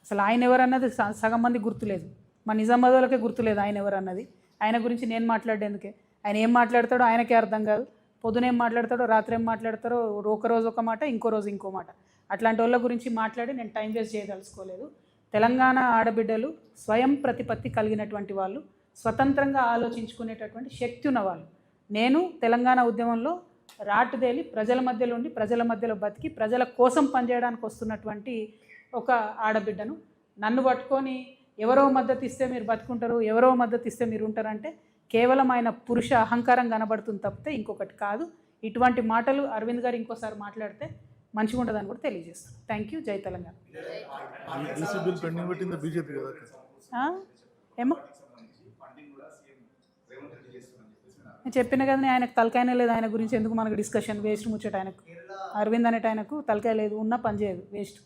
అసలు ఆయన ఎవరన్నది సగం మంది గుర్తులేదు. మా నిజామాబాద్ వాళ్ళకే గుర్తులేదు ఆయన ఎవరన్నది. ఆయన గురించి నేను మాట్లాడేందుకే, ఆయన ఏం మాట్లాడతాడో ఆయనకే అర్థం కాదు. పొద్దున ఏం మాట్లాడతాడో, రాత్రి ఏం మాట్లాడతారో, ఒకరోజు ఒక మాట, ఇంకో రోజు ఇంకో మాట. అట్లాంటి వాళ్ళ గురించి మాట్లాడి నేను టైం వేస్ట్ చేయదలుచుకోలేదు. తెలంగాణ ఆడబిడ్డలు స్వయం ప్రతిపత్తి కలిగినటువంటి వాళ్ళు, స్వతంత్రంగా ఆలోచించుకునేటటువంటి శక్తి ఉన్నవాళ్ళు. నేను తెలంగాణ ఉద్యమంలో రాటుదేలి ప్రజల మధ్యలో ఉండి, ప్రజల మధ్యలో బతికి, ప్రజల కోసం పనిచేయడానికి వస్తున్నటువంటి ఒక ఆడబిడ్డను. నన్ను పట్టుకొని ఎవరో మద్దతు ఇస్తే మీరు బతుకుంటారు, ఎవరో మద్దతు ఇస్తే మీరు ఉంటారంటే కేవలం ఆయన పురుష అహంకారం కనబడుతుంది తప్పితే ఇంకొకటి కాదు. ఇటువంటి మాటలు అరవింద్ గారు ఇంకోసారి మాట్లాడితే మంచిగా ఉంటుందని కూడా తెలియజేస్తాను. Thank you. జై తెలంగాణ. ఏమో నేను చెప్పిన కదా, ఆయనకు తలకాయనే లేదు. ఆయన గురించి ఎందుకు మనకు డిస్కషన్, వేస్ట్ ముచ్చట. ఆయనకు అరవింద్ అనేట ఆయనకు తలకాయ లేదు, ఉన్నా పని చేయదు, వేస్ట్.